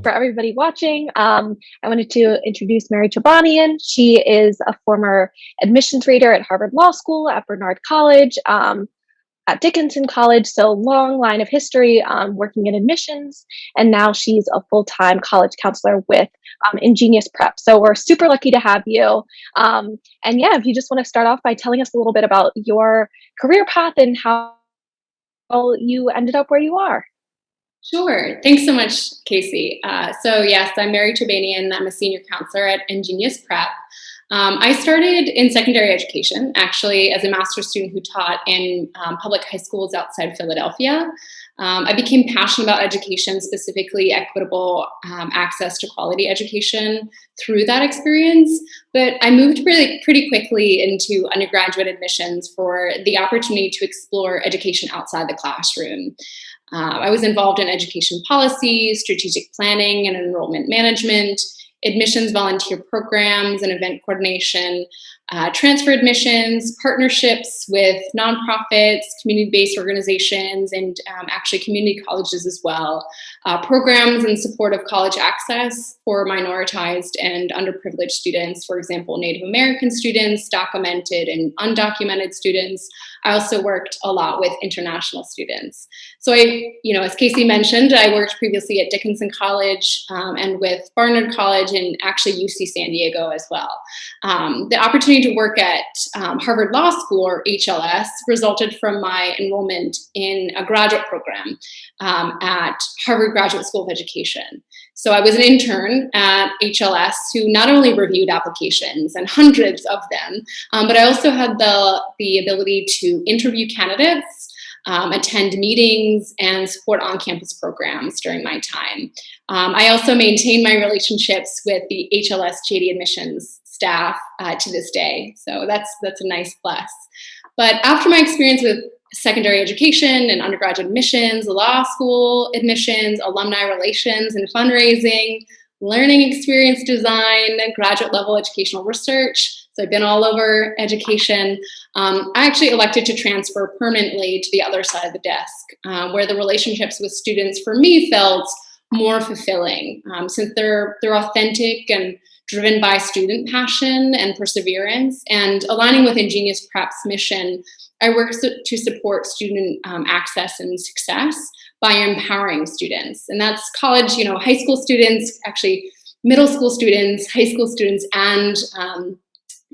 for everybody watching, I wanted to introduce Mary Chobanian. She is a former admissions rater at Harvard Law School, at Barnard College, at Dickinson College, so long line of history working in admissions, and now she's a full-time college counselor with InGenius Prep. So we're super lucky to have you. And yeah, if you just want to start off by telling us a little bit about your career path and how you ended up where you are. Sure. Thanks so much, Casey. So yes, I'm Mary Chobanian. I'm a senior counselor at InGenius Prep. I started in secondary education, actually, as a master's student who taught in public high schools outside Philadelphia. I became passionate about education, specifically equitable access to quality education through that experience. But I moved pretty quickly into undergraduate admissions for the opportunity to explore education outside the classroom. I was involved in education policy, strategic planning, and enrollment management, admissions volunteer programs and event coordination, transfer admissions, partnerships with nonprofits, community-based organizations, and actually community colleges as well, programs in support of college access for minoritized and underprivileged students, for example, Native American students, documented and undocumented students. I also worked a lot with international students. So as Casey mentioned, I worked previously at Dickinson College and with Barnard College and actually UC San Diego as well. The opportunity to work at Harvard Law School, or HLS, resulted from my enrollment in a graduate program at Harvard Graduate School of Education. So I was an intern at HLS who not only reviewed applications, and hundreds of them, but I also had the ability to interview candidates, attend meetings, and support on-campus programs during my time. I also maintain my relationships with the HLS JD admissions staff to this day. So that's a nice plus. But after my experience with secondary education and undergraduate admissions, law school admissions, alumni relations and fundraising, learning experience design, graduate level educational research. So I've been all over education. I actually elected to transfer permanently to the other side of the desk, where the relationships with students for me felt more fulfilling, since they're authentic and driven by student passion and perseverance, and aligning with InGenius Prep's mission. I work to support student access and success by empowering students. And that's college, high school students, actually middle school students, high school students, and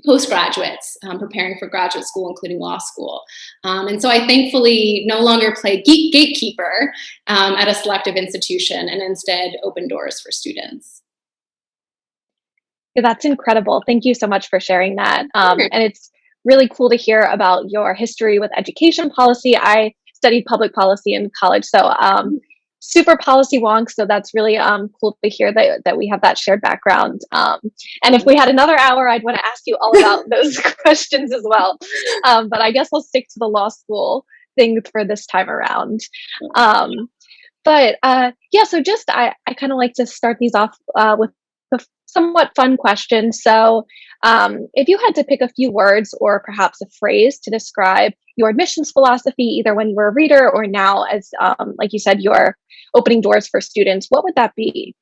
postgraduates preparing for graduate school, including law school. And so I thankfully no longer play gatekeeper at a selective institution and instead open doors for students. Yeah, that's incredible. Thank you so much for sharing that. Sure. And it's really cool to hear about your history with education policy. I studied public policy in college, so super policy wonk. So that's really cool to hear that we have that shared background. And if we had another hour, I'd want to ask you all about those questions as well. But I guess I'll stick to the law school thing for this time around. Yeah, so just I kind of like to start these off with a somewhat fun question. So if you had to pick a few words or perhaps a phrase to describe your admissions philosophy, either when you were a reader or now as, like you said, you're opening doors for students, what would that be?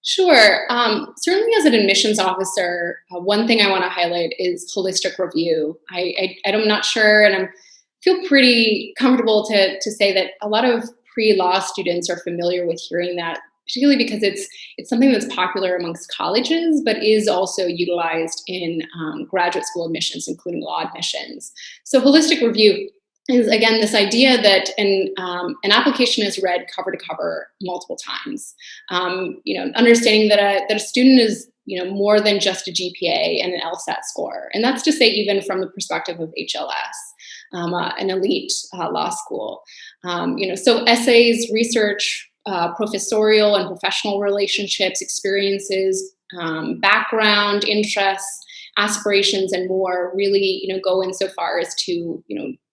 Sure. Certainly as an admissions officer, one thing I want to highlight is holistic review. I'm not sure, and I feel pretty comfortable to say that a lot of pre-law students are familiar with hearing that, particularly because it's something that's popular amongst colleges, but is also utilized in graduate school admissions, including law admissions. So holistic review is, again, this idea that an application is read cover to cover multiple times. Understanding that a student is more than just a GPA and an LSAT score, and that's to say even from the perspective of HLS, an elite law school. So essays, research, professorial and professional relationships, experiences, background, interests, aspirations, and more really, go insofar as to,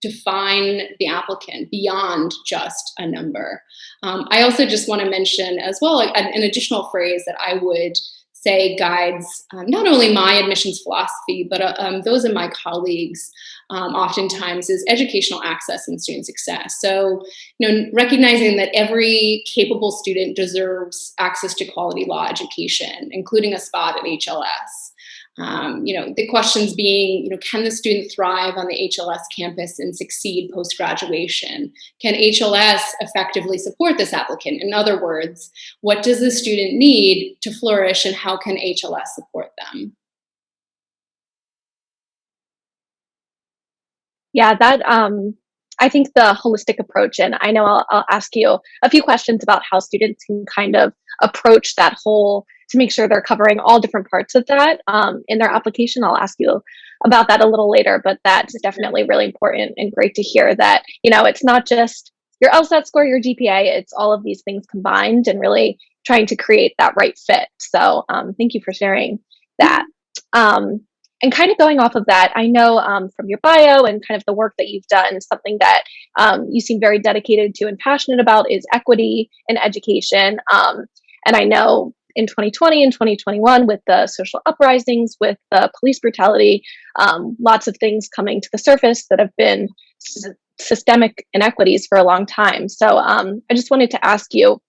define the applicant beyond just a number. I also just want to mention as well, an additional phrase that I would say guides not only my admissions philosophy, but those of my colleagues oftentimes is educational access and student success. So, recognizing that every capable student deserves access to quality law education, including a spot at HLS. The questions being, can the student thrive on the HLS campus and succeed post-graduation? Can HLS effectively support this applicant? In other words, what does the student need to flourish and how can HLS support them? Yeah, that I think the holistic approach, and I know I'll ask you a few questions about how students can kind of approach that whole to make sure they're covering all different parts of that in their application. I'll ask you about that a little later, but that's definitely really important and great to hear that, it's not just your LSAT score, your GPA, it's all of these things combined and really trying to create that right fit. So thank you for sharing that. And kind of going off of that, I know from your bio and kind of the work that you've done, something that you seem very dedicated to and passionate about is equity in education. And I know in 2020 and 2021, with the social uprisings, with the police brutality, lots of things coming to the surface that have been systemic inequities for a long time. So I just wanted to ask you,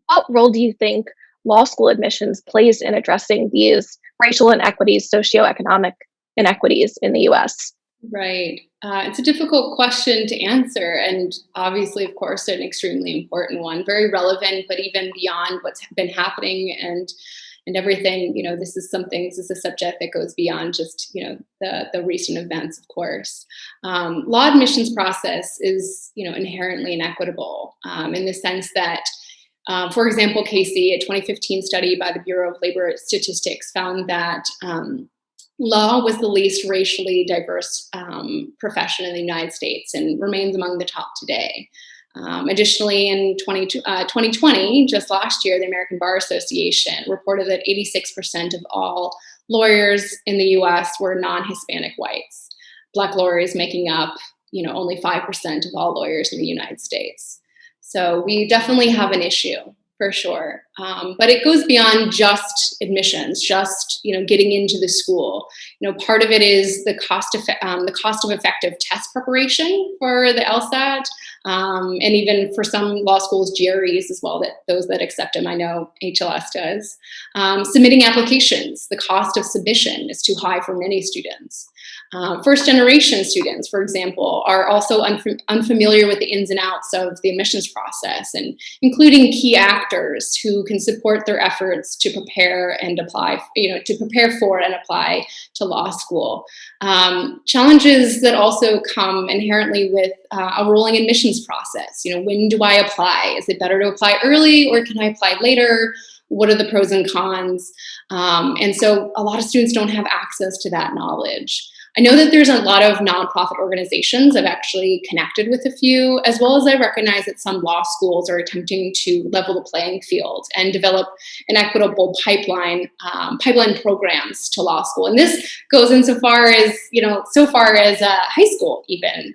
what role do you think law school admissions plays in addressing these racial inequities, socioeconomic inequities in the US? Right. It's a difficult question to answer, and obviously, of course, an extremely important one, very relevant, but even beyond what's been happening and everything. This is a subject that goes beyond just the recent events, of course. Law admissions process is inherently inequitable in the sense that. For example, Casey, a 2015 study by the Bureau of Labor Statistics found that law was the least racially diverse profession in the United States and remains among the top today. Additionally, in 2020, just last year, the American Bar Association reported that 86% of all lawyers in the US were non-Hispanic whites, Black lawyers making up only 5% of all lawyers in the United States. So we definitely have an issue for sure, but it goes beyond just admissions, just getting into the school. Part of it is the cost of effective test preparation for the LSAT, and even for some law schools, GREs as well. Those that accept them, I know HLS does. Submitting applications, the cost of submission is too high for many students. First-generation students, for example, are also unfamiliar with the ins and outs of the admissions process, and including key actors who can support their efforts to prepare and apply, to prepare for and apply to law school. Challenges that also come inherently with a rolling admissions process. When do I apply? Is it better to apply early, or can I apply later? What are the pros and cons? And so a lot of students don't have access to that knowledge. I know that there's a lot of nonprofit organizations. I've actually connected with a few, as well as I recognize that some law schools are attempting to level the playing field and develop an equitable pipeline programs to law school. And this goes insofar as, high school even,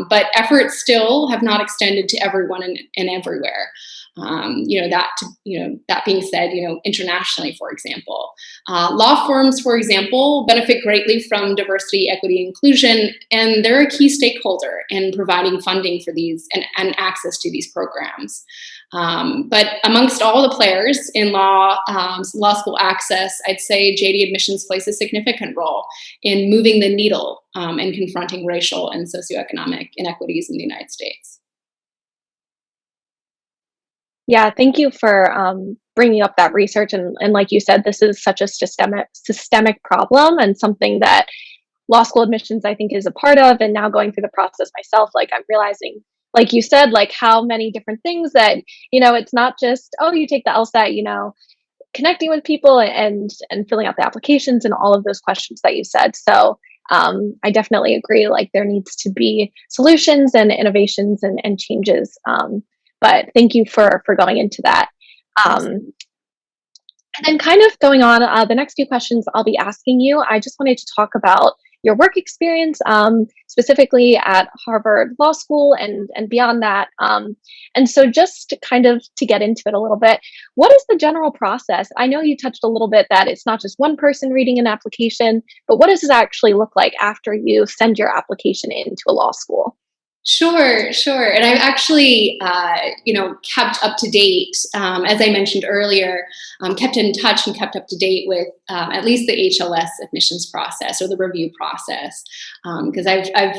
but efforts still have not extended to everyone and everywhere. That being said, internationally, for example, law firms, for example, benefit greatly from diversity, equity, inclusion, and they're a key stakeholder in providing funding for these and access to these programs. But amongst all the players in law school access, I'd say JD Admissions plays a significant role in moving the needle and confronting racial and socioeconomic inequities in the United States. Yeah, thank you for bringing up that research. And like you said, this is such a systemic problem and something that law school admissions, I think, is a part of. And now going through the process myself, like I'm realizing, like you said, like how many different things that, it's not just, oh, you take the LSAT, connecting with people and filling out the applications and all of those questions that you said. So I definitely agree, like there needs to be solutions and innovations and changes. But thank you for going into that. And then kind of going on, the next few questions I'll be asking you, I just wanted to talk about your work experience, specifically at Harvard Law School and beyond that. And so just kind of to get into it a little bit, what is the general process? I know you touched a little bit that it's not just one person reading an application, but what does it actually look like after you send your application into a law school? Sure, sure. And I've actually, kept up to date, as I mentioned earlier, kept in touch and kept up to date with at least the HLS admissions process or the review process, because I've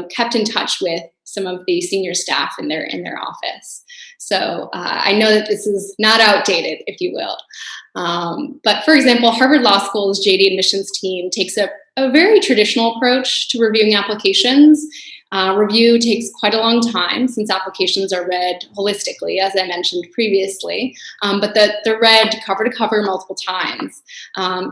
kept in touch with some of the senior staff in their office. So I know that this is not outdated, if you will. But for example, Harvard Law School's JD admissions team takes a very traditional approach to reviewing applications. Review takes quite a long time since applications are read holistically, as I mentioned previously, but they're read cover to cover multiple times.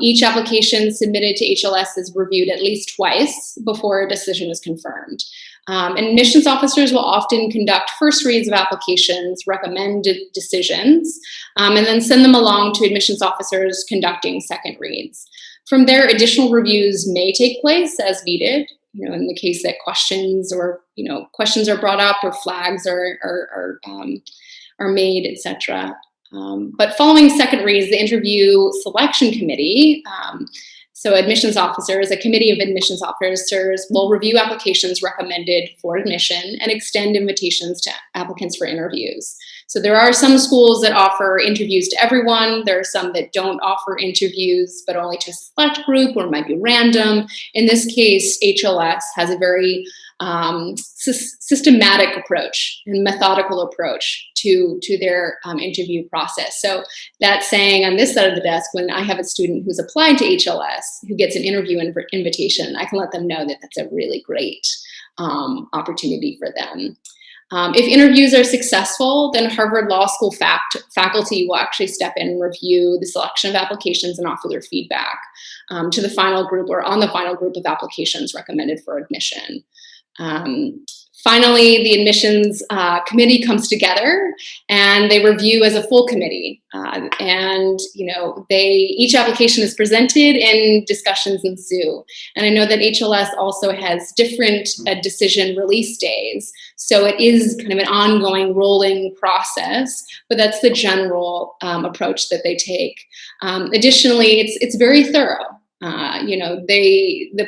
Each application submitted to HLS is reviewed at least twice before a decision is confirmed. And admissions officers will often conduct first reads of applications, recommend decisions, and then send them along to admissions officers conducting second reads. From there, additional reviews may take place as needed. In the case that questions are brought up or flags are made, etc. But following second reads, the interview selection committee, so admissions officers, a committee of admissions officers will review applications recommended for admission and extend invitations to applicants for interviews. So there are some schools that offer interviews to everyone. There are some that don't offer interviews, but only to a select group or might be random. In this case, HLS has a very systematic approach and methodical approach to their interview process. So that's saying on this side of the desk, when I have a student who's applied to HLS who gets an interview invitation, I can let them know that that's a really great opportunity for them. If interviews are successful, then Harvard Law School faculty will actually step in and review the selection of applications and offer their feedback to the final group or on the final group of applications recommended for admission. Finally, the admissions committee comes together and they review as a full committee. Each application is presented and discussions ensue. And I know that HLS also has different decision release days. So it is kind of an ongoing rolling process, but that's the general approach that they take. Additionally, it's very thorough. The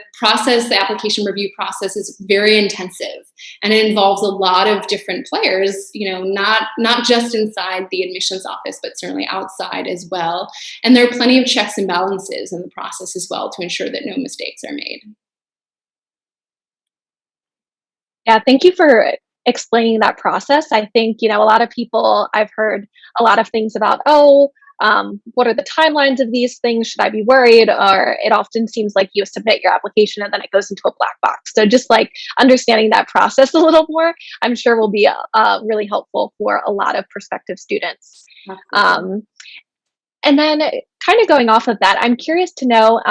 application review process is very intensive and it involves a lot of different players, not just inside the admissions office, but certainly outside as well. And there are plenty of checks and balances in the process as well to ensure that no mistakes are made. Yeah, thank you for explaining that process. I think, a lot of people, I've heard a lot of things about, what are the timelines of these things? Should I be worried? Or it often seems like you submit your application and then it goes into a black box. So just like understanding that process a little more, I'm sure will be really helpful for a lot of prospective students. And then kind of going off of that, I'm curious to know,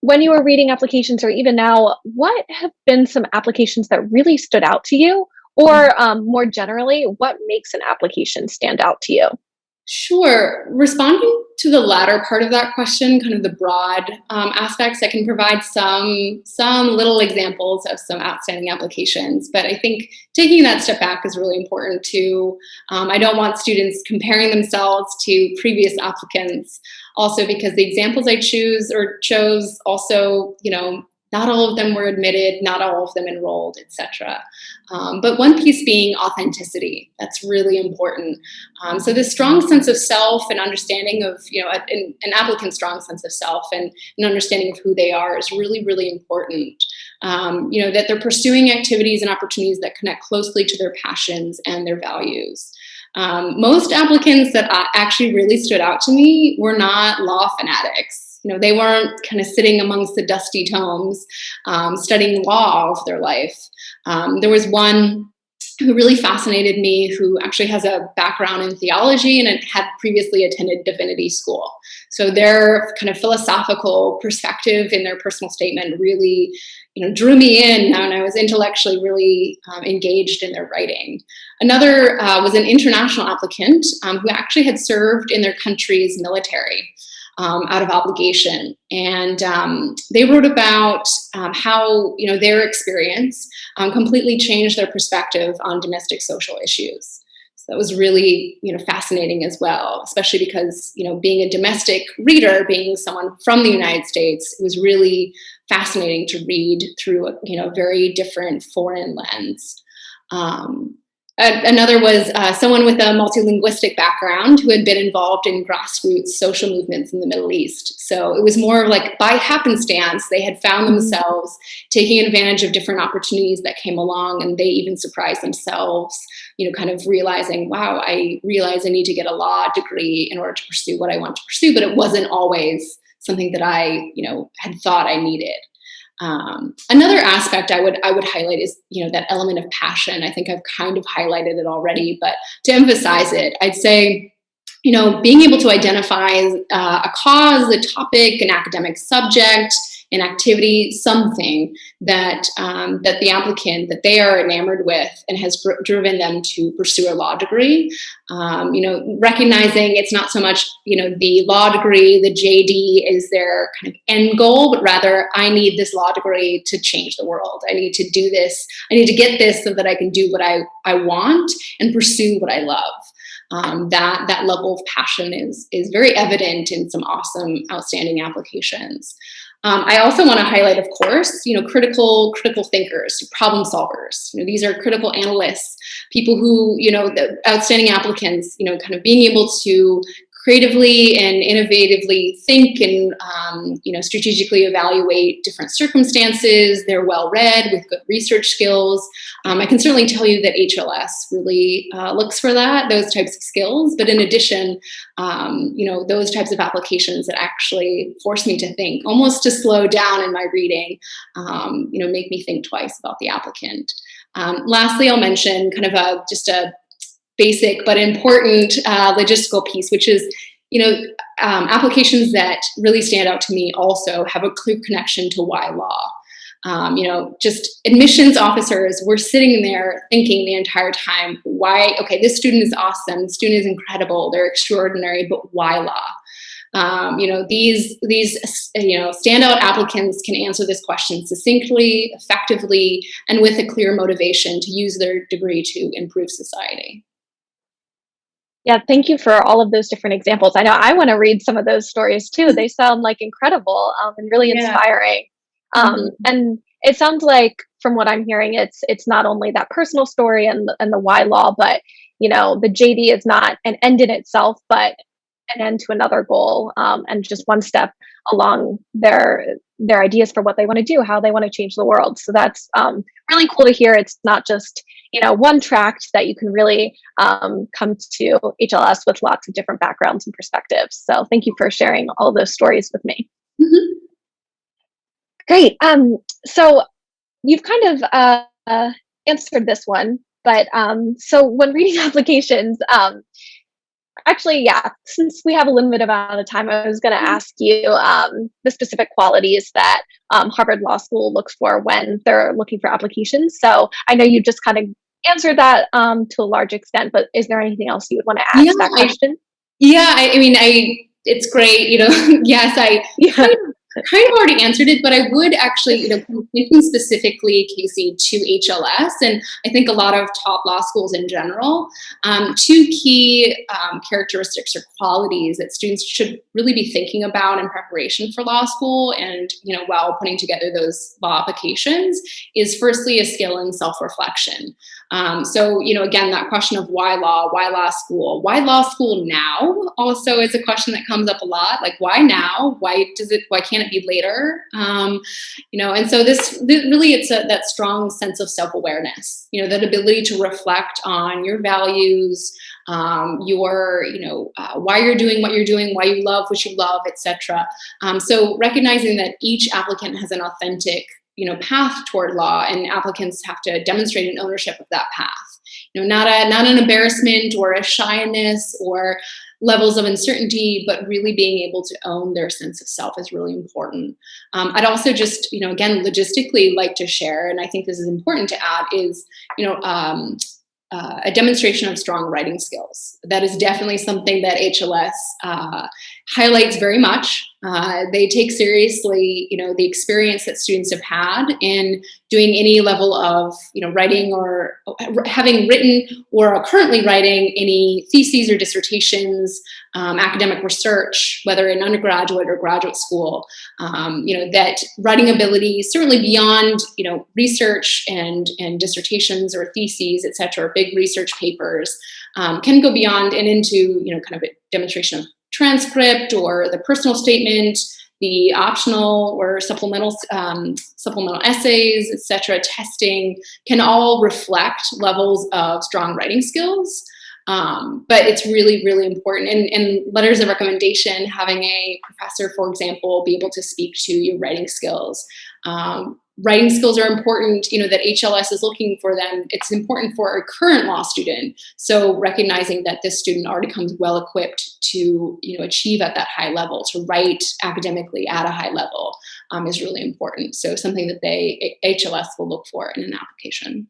when you were reading applications or even now, what have been some applications that really stood out to you? Or more generally, what makes an application stand out to you? Sure. Responding to the latter part of that question, kind of the broad aspects, I can provide some little examples of some outstanding applications. But I think taking that step back is really important too. I don't want students comparing themselves to previous applicants. Also, because the examples I chose also, not all of them were admitted, not all of them enrolled, etc. But one piece being authenticity. That's really important. So this strong sense of self and understanding of, an applicant's strong sense of self and an understanding of who they are is really, really important. That they're pursuing activities and opportunities that connect closely to their passions and their values. Most applicants that actually really stood out to me were not law fanatics. They weren't kind of sitting amongst the dusty tomes, studying law all of their life. There was one who really fascinated me, who actually has a background in theology and had previously attended divinity school. So their kind of philosophical perspective in their personal statement really, drew me in, and I was intellectually really engaged in their writing. Another was an international applicant who actually had served in their country's military. out of obligation. And they wrote about how, their experience completely changed their perspective on domestic social issues. So that was really, fascinating as well, especially because, being a domestic reader, being someone from the United States, it was really fascinating to read through a very different foreign lens. Another was someone with a multilinguistic background who had been involved in grassroots social movements in the Middle East. So it was more like by happenstance, they had found themselves taking advantage of different opportunities that came along, and they even surprised themselves, kind of realizing, wow, I realize I need to get a law degree in order to pursue what I want to pursue, but it wasn't always something that I, had thought I needed. Another aspect I would highlight is, that element of passion. I think I've kind of highlighted it already, but to emphasize it, I'd say, being able to identify a cause, a topic, an academic subject, an activity, something that that the applicant, that they are enamored with and has driven them to pursue a law degree. Recognizing it's not so much, the law degree, the JD is their kind of end goal, but rather I need this law degree to change the world. I need to do this. I need to get this so that I can do what I want and pursue what I love. That level of passion is very evident in some awesome, outstanding applications. I also want to highlight, of course, critical thinkers, problem solvers. These are critical analysts, people who, the outstanding applicants, kind of being able to creatively and innovatively think and, strategically evaluate different circumstances. They're well-read with good research skills. I can certainly tell you that HLS really looks for those types of skills. But in addition, those types of applications that actually force me to think, almost to slow down in my reading, make me think twice about the applicant. Lastly, I'll mention kind of just a basic but important logistical piece, which is, applications that really stand out to me also have a clear connection to why law. Just admissions officers were sitting there thinking the entire time, why, okay, this student is awesome, the student is incredible, they're extraordinary, but why law? These standout applicants can answer this question succinctly, effectively, and with a clear motivation to use their degree to improve society. Yeah, thank you for all of those different examples. I know I want to read some of those stories too. They sound like incredible and really Yeah. inspiring. And it sounds like, from what I'm hearing, it's not only that personal story and the why law, but the JD is not an end in itself, but an end to another goal, and just one step along their ideas for what they want to do, how they want to change the world. So that's really cool to hear. It's not just one tract that you can really come to HLS with lots of different backgrounds and perspectives. So thank you for sharing all those stories with me. Mm-hmm. Great. So you've kind of answered this one, but so when reading applications, actually, yeah, since we have a limited amount of time, I was going to ask you the specific qualities that Harvard Law School looks for when they're looking for applications. So I know you just kind of answered that to a large extent, but is there anything else you would want to add to that question? It's great. Yes, I kind of already answered it, but I would actually, thinking specifically, Casey, to HLS, and I think a lot of top law schools in general, two key characteristics or qualities that students should really be thinking about in preparation for law school and, while putting together those law applications is firstly a skill in self-reflection. So, again, that question of why law school now also is a question that comes up a lot. Like, why now? Why can't it be later? And so this really, it's that strong sense of self-awareness, that ability to reflect on your values, why you're doing what you're doing, why you love what you love, etc. So recognizing that each applicant has an authentic path toward law, and applicants have to demonstrate an ownership of that path. Not an embarrassment or a shyness or levels of uncertainty, but really being able to own their sense of self is really important. I'd also just, again, logistically like to share, and I think this is important to add, is, a demonstration of strong writing skills. That is definitely something that HLS highlights very much. They take seriously, the experience that students have had in doing any level of, writing or having written or are currently writing any theses or dissertations, academic research, whether in undergraduate or graduate school. That writing ability, certainly beyond, research and dissertations or theses, et cetera, big research papers, can go beyond and into, kind of a demonstration of transcript or the personal statement, the optional or supplemental essays, et cetera, testing can all reflect levels of strong writing skills. But it's really, really important. And letters of recommendation, having a professor, for example, be able to speak to your writing skills. Writing skills are important, that HLS is looking for them. It's important for a current law student. So recognizing that this student already comes well equipped to, achieve at that high level, to write academically at a high level is really important. So something that HLS will look for in an application.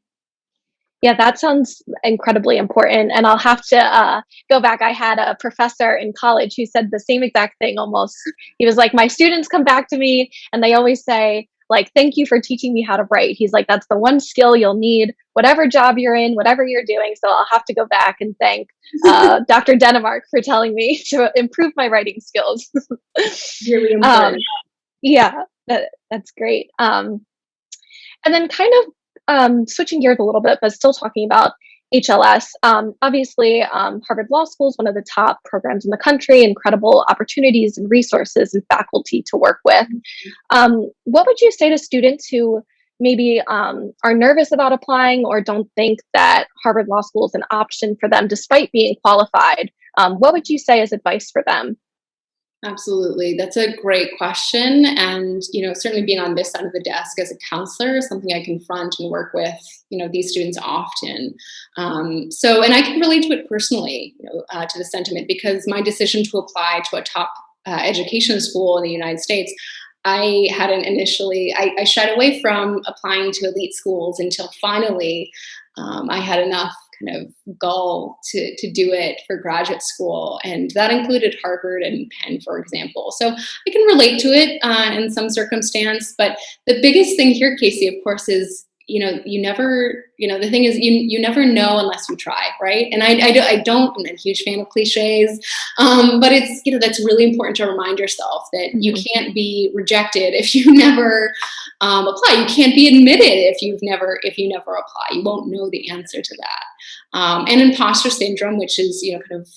Yeah, that sounds incredibly important. And I'll have to go back. I had a professor in college who said the same exact thing almost. He was like, my students come back to me and they always say, like, thank you for teaching me how to write. He's like, that's the one skill you'll need, whatever job you're in, whatever you're doing. So I'll have to go back and thank Dr. Denemark for telling me to improve my writing skills. Really important. Yeah, that's great. And then kind of switching gears a little bit, but still talking about HLS. Obviously, Harvard Law School is one of the top programs in the country, incredible opportunities and resources and faculty to work with. What would you say to students who maybe are nervous about applying or don't think that Harvard Law School is an option for them despite being qualified? What would you say as advice for them? Absolutely. That's a great question. And, certainly being on this side of the desk as a counselor is something I confront and work with, these students often. And I can relate to it personally, to the sentiment, because my decision to apply to a top education school in the United States, I hadn't initially, I shied away from applying to elite schools until finally I had enough kind of goal to do it for graduate school. And that included Harvard and Penn, for example. So I can relate to it in some circumstance. But the biggest thing here, Casey, of course, is, you never, the thing is, you never know unless you try, right? And I'm a huge fan of cliches, but it's, that's really important to remind yourself that you can't be rejected if you never apply. You can't be admitted if you never apply. You won't know the answer to that. And imposter syndrome, which is, kind of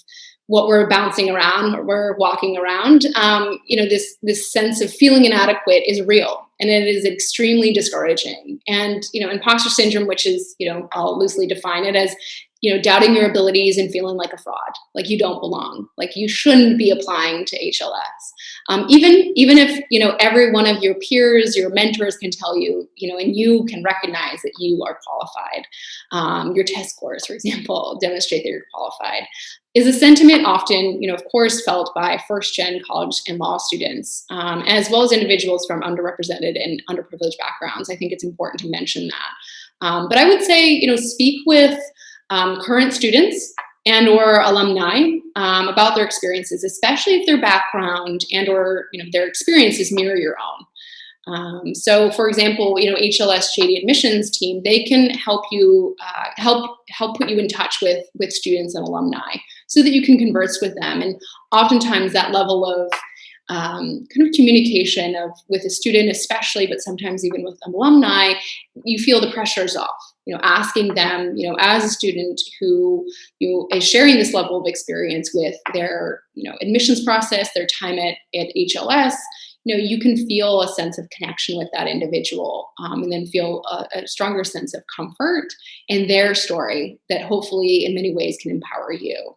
what we're bouncing around, or we're walking around, this sense of feeling inadequate is real. And it is extremely discouraging. And, imposter syndrome, which is, I'll loosely define it as, doubting your abilities and feeling like a fraud, like you don't belong, like you shouldn't be applying to HLS. Even if, every one of your peers, your mentors can tell you, and you can recognize that you are qualified. Your test scores, for example, demonstrate that you're qualified. Is a sentiment often, of course, felt by first-gen college and law students, as well as individuals from underrepresented and underprivileged backgrounds. I think it's important to mention that. But I would say, speak with current students and or alumni about their experiences, especially if their background and or their experiences mirror your own. So, for example, HLS JD admissions team, they can help you help put you in touch with students and alumni so that you can converse with them. And oftentimes that level of kind of communication with a student, especially, but sometimes even with alumni, you feel the pressures off. Asking them, as a student who is sharing this level of experience with their, admissions process, their time at HLS, you can feel a sense of connection with that individual, and then feel a stronger sense of comfort in their story that hopefully in many ways can empower you.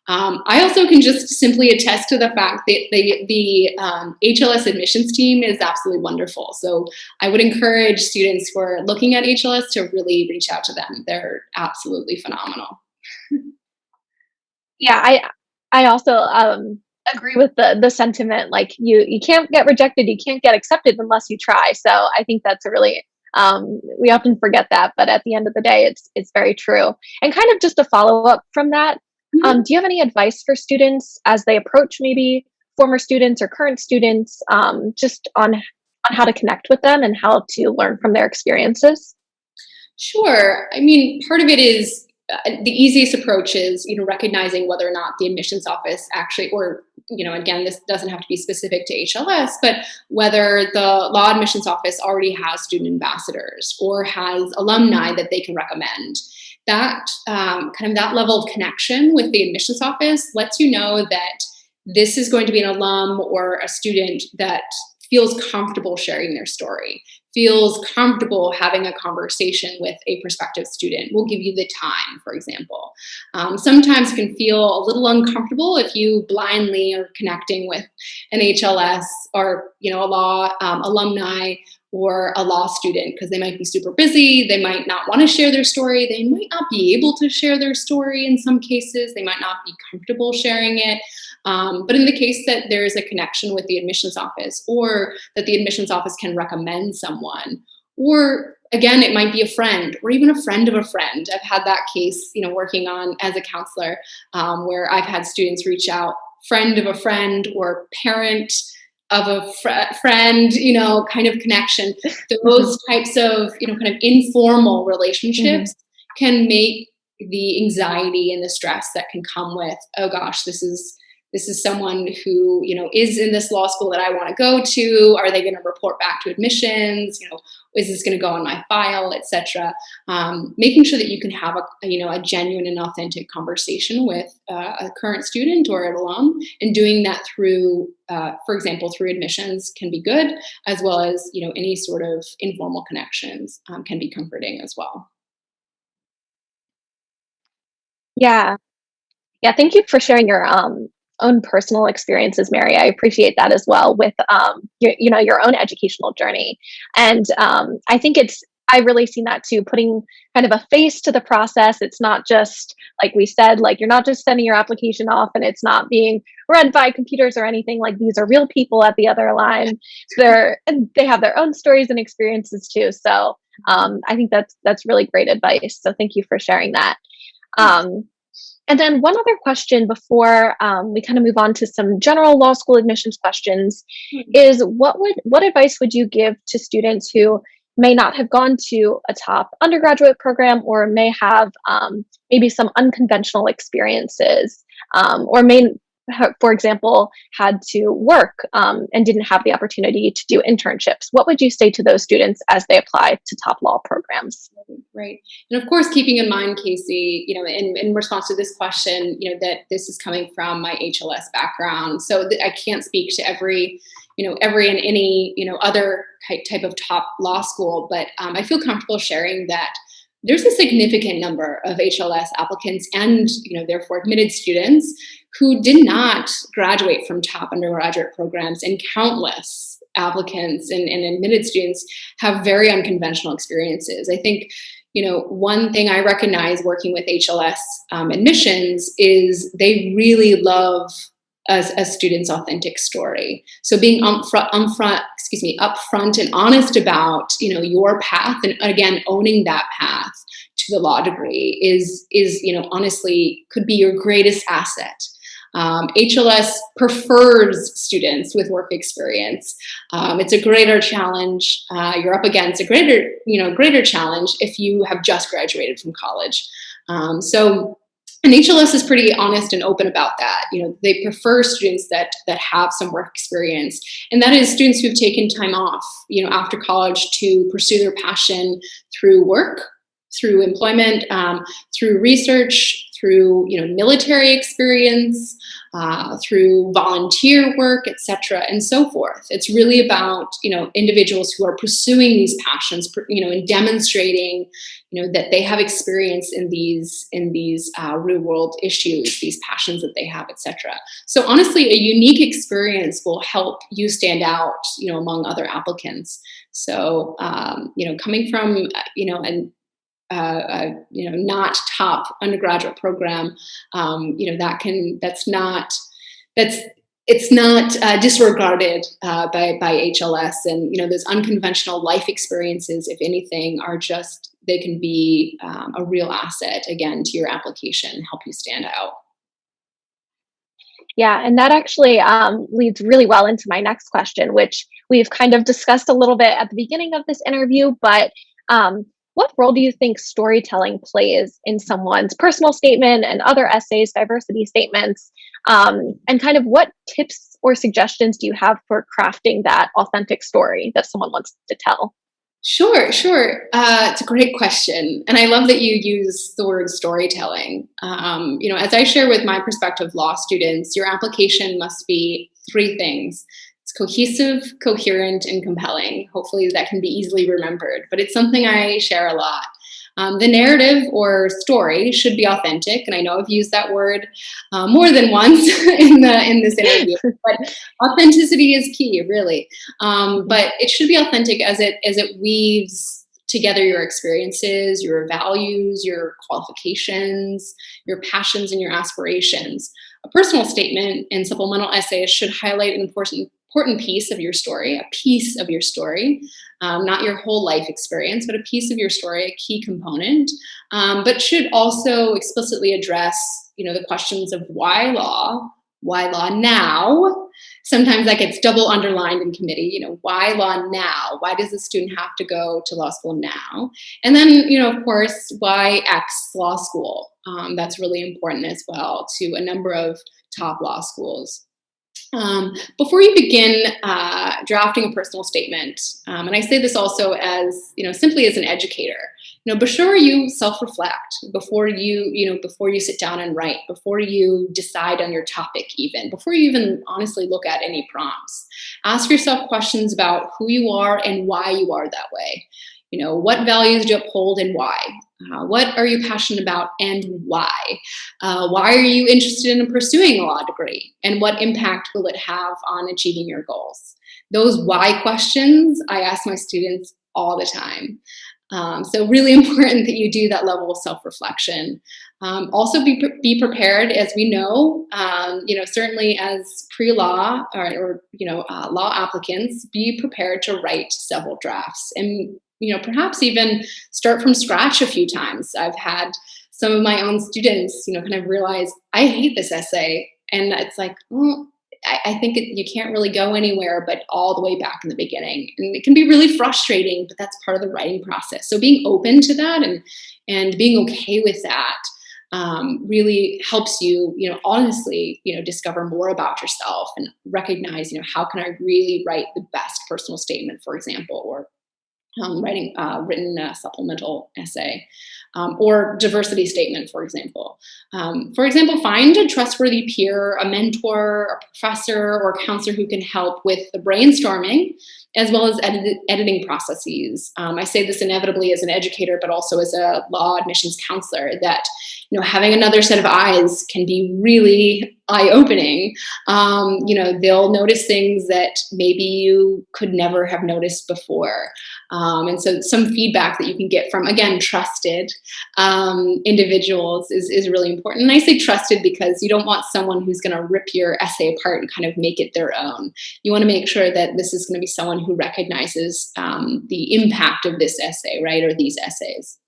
I also can just simply attest to the fact that the HLS admissions team is absolutely wonderful. So I would encourage students who are looking at HLS to really reach out to them. They're absolutely phenomenal. Yeah, I also agree with the sentiment. Like you can't get rejected, you can't get accepted unless you try. So I think that's a really We often forget that, but at the end of the day, it's very true. And kind of just a follow up from that, Mhm. do you have any advice for students as they approach maybe former students or current students, just on how to connect with them and how to learn from their experiences? Sure. I mean, part of it is the easiest approach is, recognizing whether or not the admissions office actually, or, again, this doesn't have to be specific to HLS, but whether the law admissions office already has student ambassadors or has alumni that they can recommend. That kind of that level of connection with the admissions office lets you know that this is going to be an alum or a student that feels comfortable sharing their story, feels comfortable having a conversation with a prospective student, will give you the time, for example. Sometimes it can feel a little uncomfortable if you blindly are connecting with an HLS or a law alumni or a law student because they might be super busy. They might not want to share their story. They might not be able to share their story in some cases. They might not be comfortable sharing it. But in the case that there is a connection with the admissions office, or that the admissions office can recommend someone, or again, it might be a friend or even a friend of a friend. I've had that case, working on as a counselor, where I've had students reach out, friend of a friend or parent of a friend, kind of connection. Mhm, Those types of, kind of informal mhm. relationships can make the anxiety and the stress that can come with, oh gosh, this is someone who is in this law school that I want to go to. Are they going to report back to admissions? Is this going to go on my file, etc. Making sure that you can have a genuine and authentic conversation with a current student or an alum, and doing that through, for example, through admissions can be good, as well as any sort of informal connections can be comforting as well. Yeah. Yeah, thank you for sharing your own personal experiences, Mary. I appreciate that as well with your own educational journey. And I think I really seen that too, putting kind of a face to the process. It's not just like we said, like you're not just sending your application off and it's not being read by computers or anything. Like these are real people at the other line. And they have their own stories and experiences too. So I think that's really great advice. So thank you for sharing that. Um, and then one other question before we kind of move on to some general law school admissions questions is what advice would you give to students who may not have gone to a top undergraduate program or may have maybe some unconventional experiences or may for example had to work and didn't have the opportunity to do internships? What would you say to those students as they apply to top law programs? Right. And of course, keeping in mind, Casey, in response to this question, that this is coming from my HLS background. So I can't speak to every and any, other type of top law school, but I feel comfortable sharing that there's a significant number of HLS applicants and, therefore admitted students who did not graduate from top undergraduate programs, and countless applicants and admitted students have very unconventional experiences. I think, one thing I recognize working with HLS admissions is they really love a student's authentic story. So being upfront and honest about, your path, and again, owning that path to the law degree is honestly could be your greatest asset. HLS prefers students with work experience. It's a greater challenge. You're up against a greater challenge if you have just graduated from college. And HLS is pretty honest and open about that. They prefer students that have some work experience, and that is students who've taken time off, after college to pursue their passion through work, through employment, through research, through military experience, through volunteer work, etc., and so forth. It's really about individuals who are pursuing these passions, and demonstrating that they have experience in these real world issues, these passions that they have, etc. So honestly, a unique experience will help you stand out, among other applicants. So coming from an not top undergraduate program, that's it's not disregarded by HLS, and those unconventional life experiences, if anything, are just, they can be a real asset again to your application, help you stand out. Yeah, and that actually leads really well into my next question, which we've kind of discussed a little bit at the beginning of this interview. But what role do you think storytelling plays in someone's personal statement and other essays, diversity statements? And kind of what tips or suggestions do you have for crafting that authentic story that someone wants to tell? Sure, sure. It's a great question, and I love that you use the word storytelling. As I share with my prospective law students, your application must be three things. It's cohesive, coherent, and compelling. Hopefully, that can be easily remembered, but it's something I share a lot. The narrative or story should be authentic, and I know I've used that word more than once in this interview. But authenticity is key, really. But it should be authentic as it weaves together your experiences, your values, your qualifications, your passions, and your aspirations. A personal statement and supplemental essays should highlight an important piece of your story, a piece of your story, not your whole life experience, but a piece of your story, a key component, but should also explicitly address, the questions of why law now. Sometimes that gets double underlined in committee, why law now? Why does the student have to go to law school now? And then, of course, why X law school? That's really important as well to a number of top law schools. Before you begin drafting a personal statement, and I say this also as, simply as an educator, be sure you self-reflect before you sit down and write, before you decide on your topic, even before you even honestly look at any prompts. Ask yourself questions about who you are and why you are that way. What values do you uphold and why? What are you passionate about and why? Why are you interested in pursuing a law degree? And what impact will it have on achieving your goals? Those why questions I ask my students all the time. So really important that you do that level of self-reflection. Also be prepared, as we know, certainly as pre-law or law applicants, be prepared to write several drafts and perhaps even start from scratch a few times. I've had some of my own students, kind of realize, I hate this essay. And it's like, I think you can't really go anywhere but all the way back in the beginning. And it can be really frustrating, but that's part of the writing process. So being open to that and being okay with that really helps you, honestly, discover more about yourself and recognize, how can I really write the best personal statement, for example, or writing written supplemental essay or diversity statement, for example. Find a trustworthy peer, a mentor, a professor, or a counselor who can help with the brainstorming as well as editing processes. I say this inevitably as an educator, but also as a law admissions counselor, that having another set of eyes can be really eye-opening. They'll notice things that maybe you could never have noticed before. And so some feedback that you can get from, again, trusted individuals is really important. And I say trusted because you don't want someone who's going to rip your essay apart and kind of make it their own. You want to make sure that this is going to be someone who recognizes the impact of this essay, right, or these essays.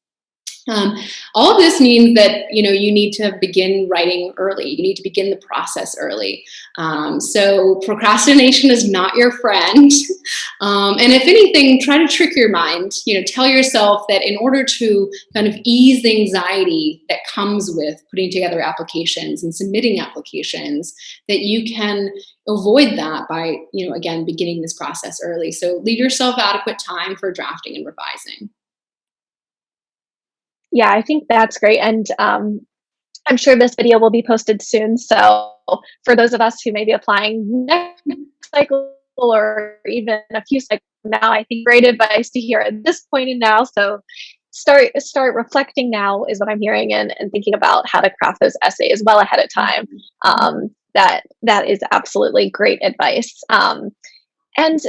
All of this means that you need to begin writing early. You need to begin the process early. So procrastination is not your friend. And if anything, try to trick your mind. Tell yourself that in order to kind of ease the anxiety that comes with putting together applications and submitting applications, that you can avoid that by again beginning this process early. So leave yourself adequate time for drafting and revising. Yeah, I think that's great. And I'm sure this video will be posted soon. So for those of us who may be applying next cycle or even a few cycles from now, I think great advice to hear at this point in now. So start reflecting now is what I'm hearing, and thinking about how to craft those essays well ahead of time. That is absolutely great advice. And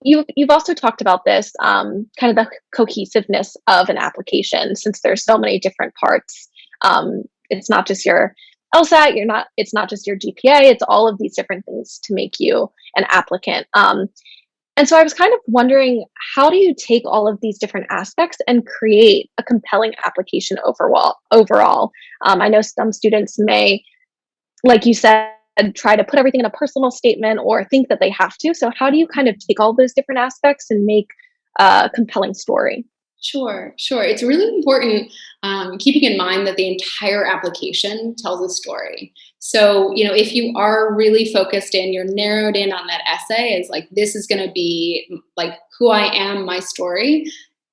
you've also talked about this kind of the cohesiveness of an application, since there's so many different parts. It's not just your LSAT. It's not just your GPA. It's all of these different things to make you an applicant. And so I was kind of wondering, how do you take all of these different aspects and create a compelling application overall? I know some students may, like you said, try to put everything in a personal statement or think that they have to. So how do you kind of take all those different aspects and make a compelling story? Sure, sure. It's really important keeping in mind that the entire application tells a story. So, if you are really focused in, you're narrowed in on that essay, is like, this is going to be like who I am, my story.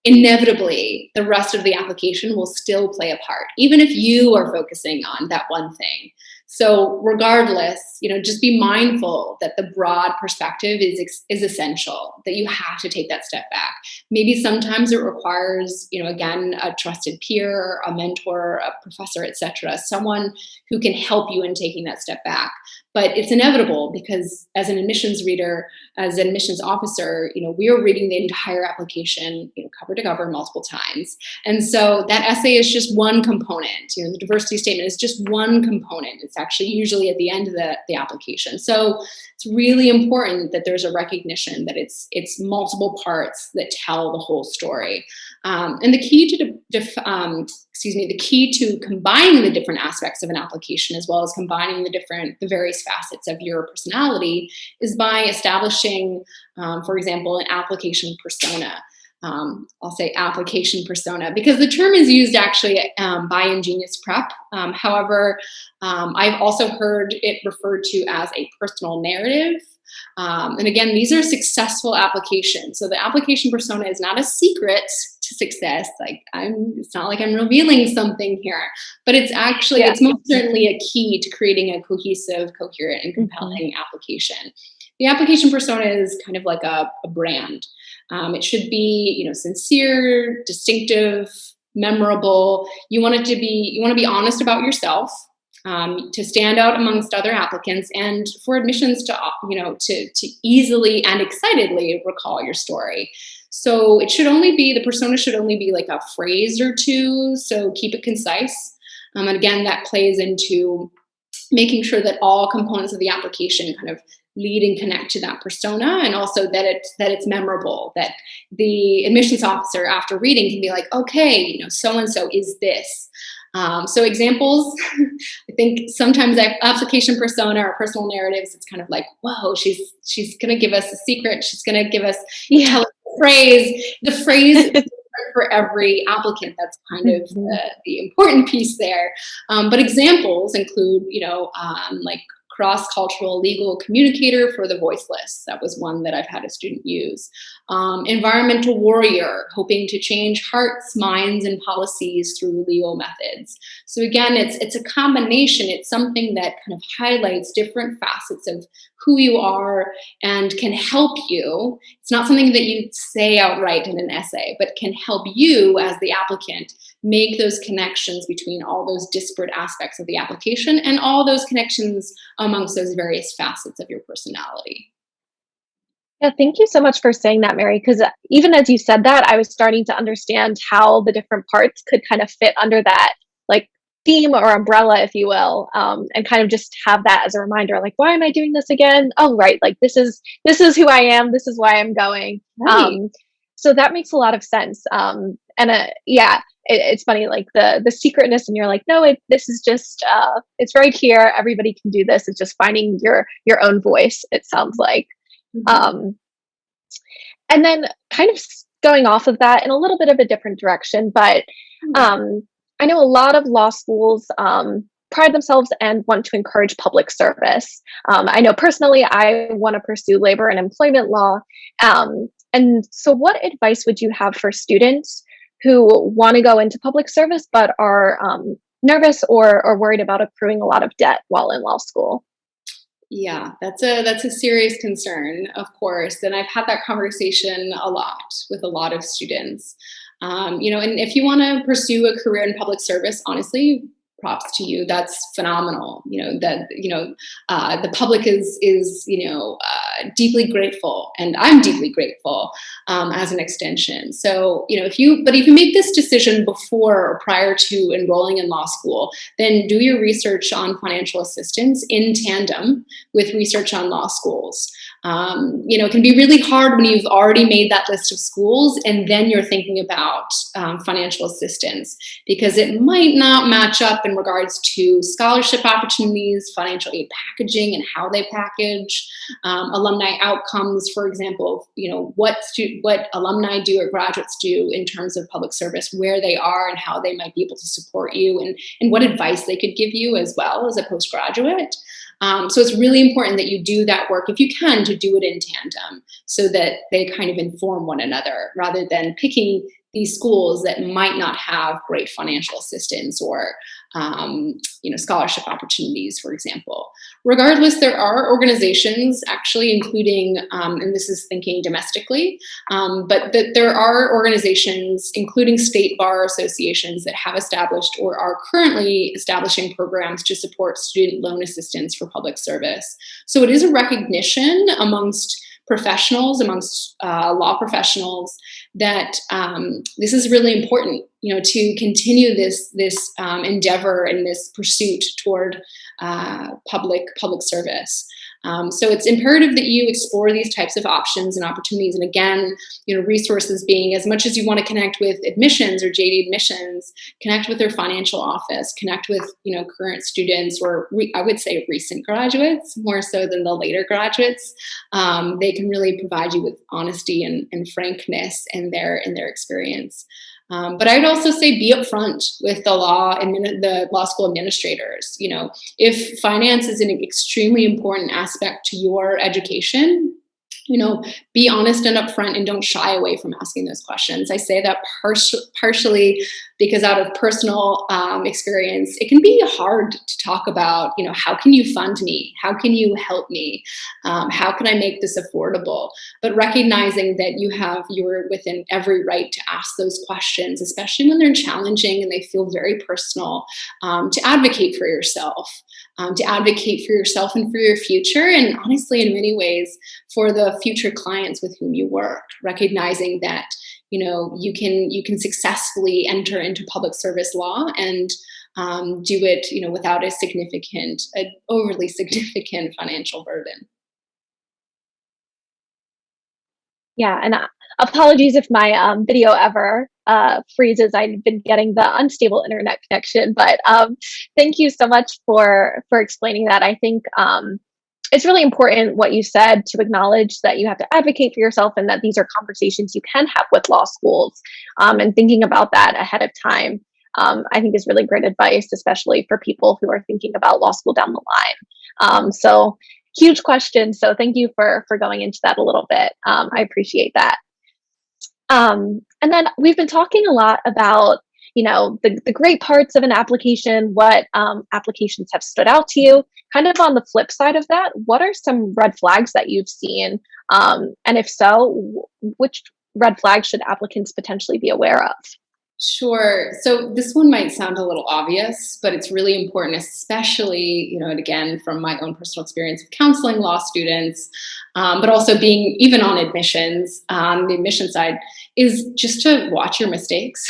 Inevitably, the rest of the application will still play a part, even if you are focusing on that one thing. So regardless, just be mindful that the broad perspective is essential, that you have to take that step back. Maybe sometimes it requires, again, a trusted peer, a mentor, a professor, etc., someone who can help you in taking that step back. But it's inevitable because as an admissions reader, as an admissions officer, we are reading the entire application, cover to cover multiple times. And so that essay is just one component. The diversity statement is just one component. It's actually usually at the end of the application. So it's really important that there's a recognition that it's multiple parts that tell the whole story. And the key to combining the different aspects of an application, as well as combining the various facets of your personality, is by establishing, for example, an application persona. I'll say application persona because the term is used actually by InGenius Prep. However, I've also heard it referred to as a personal narrative. And again, these are successful applications. So the application persona is not a secret to success. It's not like I'm revealing something here, but it's actually, it's most certainly a key to creating a cohesive, coherent, and compelling application. The application persona is kind of like a brand. It should be, sincere, distinctive, memorable. You want to be honest about yourself, to stand out amongst other applicants, and for admissions to easily and excitedly recall your story. So the persona should only be like a phrase or two. So keep it concise. And again, that plays into making sure that all components of the application kind of lead and connect to that persona, and also that it's memorable, that the admissions officer after reading can be like, okay, so-and-so is this. So examples, I think sometimes application persona or personal narratives, it's kind of like, whoa, she's going to give us a secret. She's going to give us tell us the phrase for every applicant. That's kind of the important piece there. But examples include, like cross-cultural legal communicator for the voiceless. That was one that I've had a student use. Environmental warrior, hoping to change hearts, minds, and policies through legal methods. So again, it's a combination. It's something that kind of highlights different facets of who you are and can help you. It's not something that you say outright in an essay, but can help you as the applicant make those connections between all those disparate aspects of the application and all those connections amongst those various facets of your personality. Yeah, thank you so much for saying that, Mary, because even as you said that, I was starting to understand how the different parts could kind of fit under that, like, theme or umbrella, if you will, and kind of just have that as a reminder, like, why am I doing this again? Oh, right, like this is who I am. This is why I'm going. Right. So that makes a lot of sense. And it's funny, like the secretness, and you're like, no, this is just it's right here. Everybody can do this. It's just finding your own voice. It sounds like. Um, and then kind of going off of that in a little bit of a different direction, but I know a lot of law schools pride themselves and want to encourage public service. I know personally, I want to pursue labor and employment law. And so what advice would you have for students who want to go into public service but are nervous or worried about accruing a lot of debt while in law school? Yeah, that's a serious concern, of course, and I've had that conversation a lot with a lot of students. And if you want to pursue a career in public service, honestly, props to you. That's phenomenal. The public is deeply grateful, and I'm deeply grateful as an extension. So, if you make this decision before or prior to enrolling in law school, then do your research on financial assistance in tandem with research on law schools. It can be really hard when you've already made that list of schools and then you're thinking about financial assistance, because it might not match up in regards to scholarship opportunities, financial aid packaging and how they package, alumni outcomes, for example, what alumni do or graduates do in terms of public service, where they are and how they might be able to support you, and what advice they could give you as well as a postgraduate. So it's really important that you do that work, if you can, to do it in tandem so that they kind of inform one another, rather than picking these schools that might not have great financial assistance or scholarship opportunities, for example. Regardless, there are organizations actually, including, and this is thinking domestically, but that there are organizations, including state bar associations, that have established or are currently establishing programs to support student loan assistance for public service. So it is a recognition amongst professionals, amongst law professionals, that this is really important, to continue this endeavor and this pursuit toward public service. So it's imperative that you explore these types of options and opportunities. And again, resources being, as much as you want to connect with admissions or JD admissions, connect with their financial office, connect with, current students, or I would say recent graduates, more so than the later graduates. They can really provide you with honesty and frankness in their experience. But I'd also say be upfront with the law school administrators. If finance is an extremely important aspect to your education, be honest and upfront, and don't shy away from asking those questions. I say that partially because out of personal experience, it can be hard to talk about, how can you fund me? How can you help me? How can I make this affordable? But recognizing that you're within every right to ask those questions, especially when they're challenging and they feel very personal, to advocate for yourself. To advocate for yourself and for your future, and honestly, in many ways, for the future clients with whom you work, recognizing that you can successfully enter into public service law and do it without an overly significant financial burden. Yeah, and apologies if my video ever freezes. I've been getting the unstable internet connection, but thank you so much for explaining that. I think it's really important what you said, to acknowledge that you have to advocate for yourself and that these are conversations you can have with law schools, and thinking about that ahead of time. I think is really great advice, especially for people who are thinking about law school down the line. So huge question. So thank you for going into that a little bit. I appreciate that. And then we've been talking a lot about, the great parts of an application, what applications have stood out to you. Kind of on the flip side of that, what are some red flags that you've seen? And if so, which red flags should applicants potentially be aware of? Sure. So this one might sound a little obvious, but it's really important, especially, and again, from my own personal experience of counseling law students, but also being even on admissions, on the admission side, is just to watch your mistakes.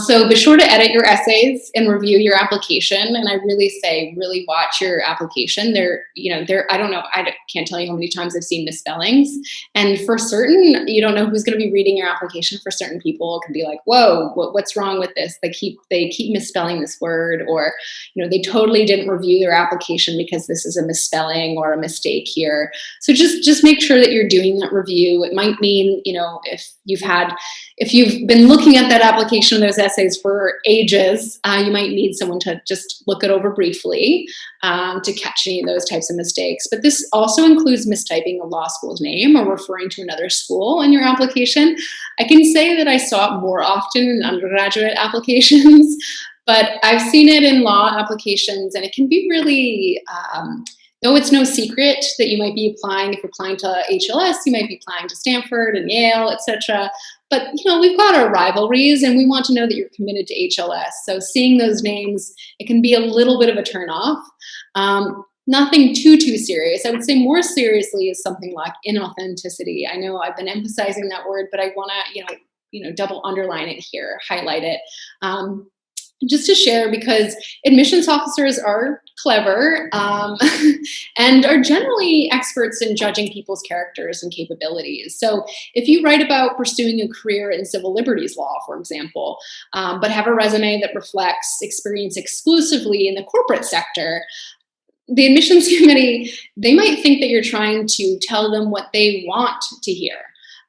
So be sure to edit your essays and review your application. And I really say, really watch your application. I don't know, I can't tell you how many times I've seen misspellings. And for certain, you don't know who's going to be reading your application. For certain people, it can be like, whoa, what's wrong with this? They keep misspelling this word, or, they totally didn't review their application because this is a misspelling or a mistake here. So just make sure that you're doing that review. It might mean, if you've been looking at that application, those essays for ages, you might need someone to just look it over briefly to catch any of those types of mistakes. But this also includes mistyping a law school's name or referring to another school in your application. I can say that I saw it more often in undergraduate applications, but I've seen it in law applications, and it can be really, though it's no secret that you might be applying, if you're applying to HLS, you might be applying to Stanford and Yale, etc. but we've got our rivalries, and we want to know that you're committed to HLS. So seeing those names, it can be a little bit of a turnoff. Nothing too serious. I would say more seriously is something like inauthenticity. I know I've been emphasizing that word, but I want to double underline it here, highlight it. Just to share, because admissions officers are clever and are generally experts in judging people's characters and capabilities. So if you write about pursuing a career in civil liberties law, for example, but have a resume that reflects experience exclusively in the corporate sector, the admissions committee, they might think that you're trying to tell them what they want to hear.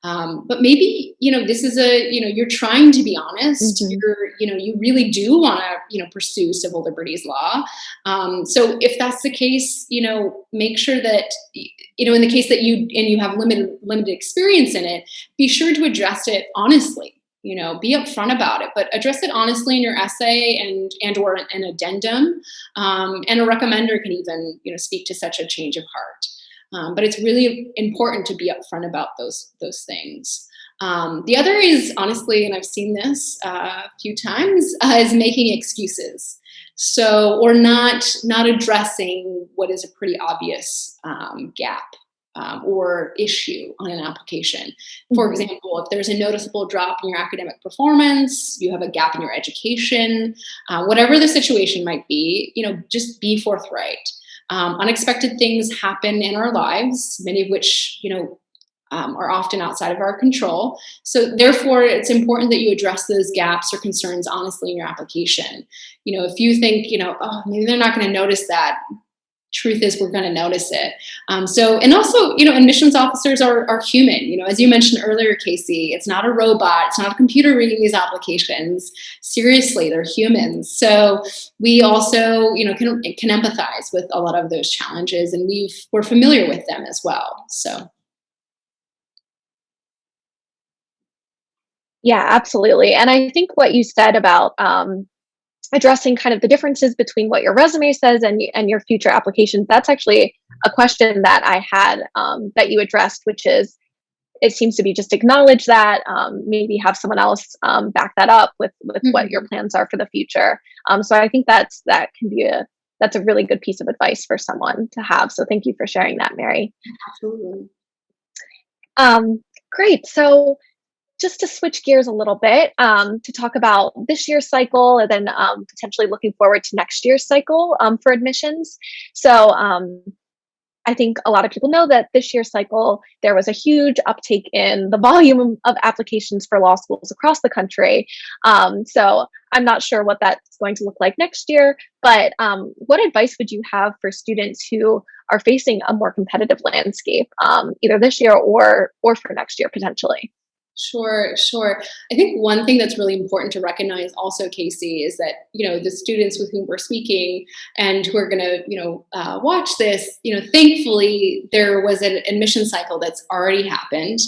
But maybe, this is you're trying to be honest. You really do want to, pursue civil liberties law. So if that's the case, make sure that, in the case that you have limited experience in it, be sure to address it honestly. Be upfront about it, but address it honestly in your essay and or an addendum. And a recommender can even, speak to such a change of heart. But it's really important to be upfront about those things. The other is, honestly, and I've seen this a few times, is making excuses. So, or not addressing what is a pretty obvious gap. Or issue on an application. For example, if there's a noticeable drop in your academic performance, you have a gap in your education, whatever the situation might be, just be forthright. Unexpected things happen in our lives, many of which, are often outside of our control. So therefore, it's important that you address those gaps or concerns honestly in your application. If you think, oh, maybe they're not going to notice that, truth is we're going to notice it. And also, admissions officers are human. As you mentioned earlier, Casey, it's not a robot. It's not a computer reading these applications. Seriously, they're humans. So we also, can empathize with a lot of those challenges, and we're familiar with them as well. So. Yeah, absolutely. And I think what you said about addressing kind of the differences between what your resume says and your future applications, that's actually a question that I had that you addressed, which is, it seems to be just acknowledge that, maybe have someone else back that up with what your plans are for the future. So I think that's a really good piece of advice for someone to have. So thank you for sharing that, Mary. Absolutely. Great. So just to switch gears a little bit, to talk about this year's cycle and then potentially looking forward to next year's cycle for admissions. So I think a lot of people know that this year's cycle, there was a huge uptake in the volume of applications for law schools across the country. So I'm not sure what that's going to look like next year, but what advice would you have for students who are facing a more competitive landscape, either this year or for next year potentially? Sure. I think one thing that's really important to recognize also, Casey, is that, the students with whom we're speaking and who are going to, watch this, thankfully there was an admission cycle that's already happened,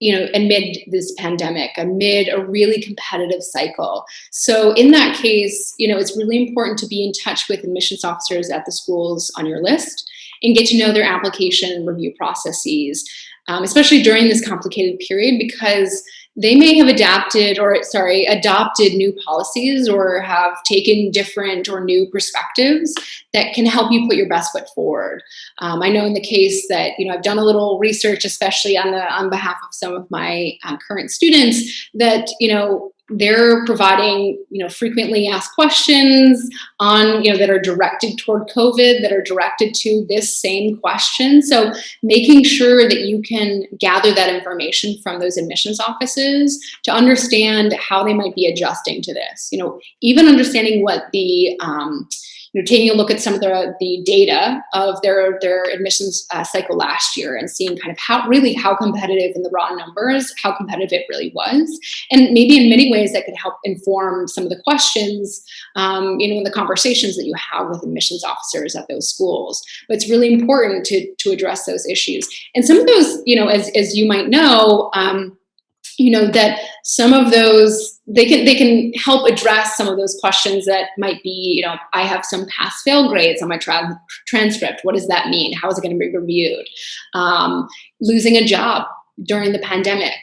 amid this pandemic, amid a really competitive cycle. So in that case, it's really important to be in touch with admissions officers at the schools on your list and get to know their application and review processes. Especially during this complicated period, because they may have adopted new policies or have taken different or new perspectives that can help you put your best foot forward. I know in the case that, I've done a little research, especially on behalf of some of my current students, that, they're providing, frequently asked questions on, that are directed toward COVID, that are directed to this same question. So making sure that you can gather that information from those admissions offices to understand how they might be adjusting to this. Even understanding what the taking a look at some of the data of their admissions cycle last year and seeing kind of how competitive in the raw numbers, how competitive it really was. And maybe in many ways that could help inform some of the questions, in the conversations that you have with admissions officers at those schools. But it's really important to address those issues. And some of those, as you might know, that some of those, they can help address some of those questions that might be, I have some pass-fail grades on my transcript. What does that mean? How is it going to be reviewed? Losing a job, during the pandemic,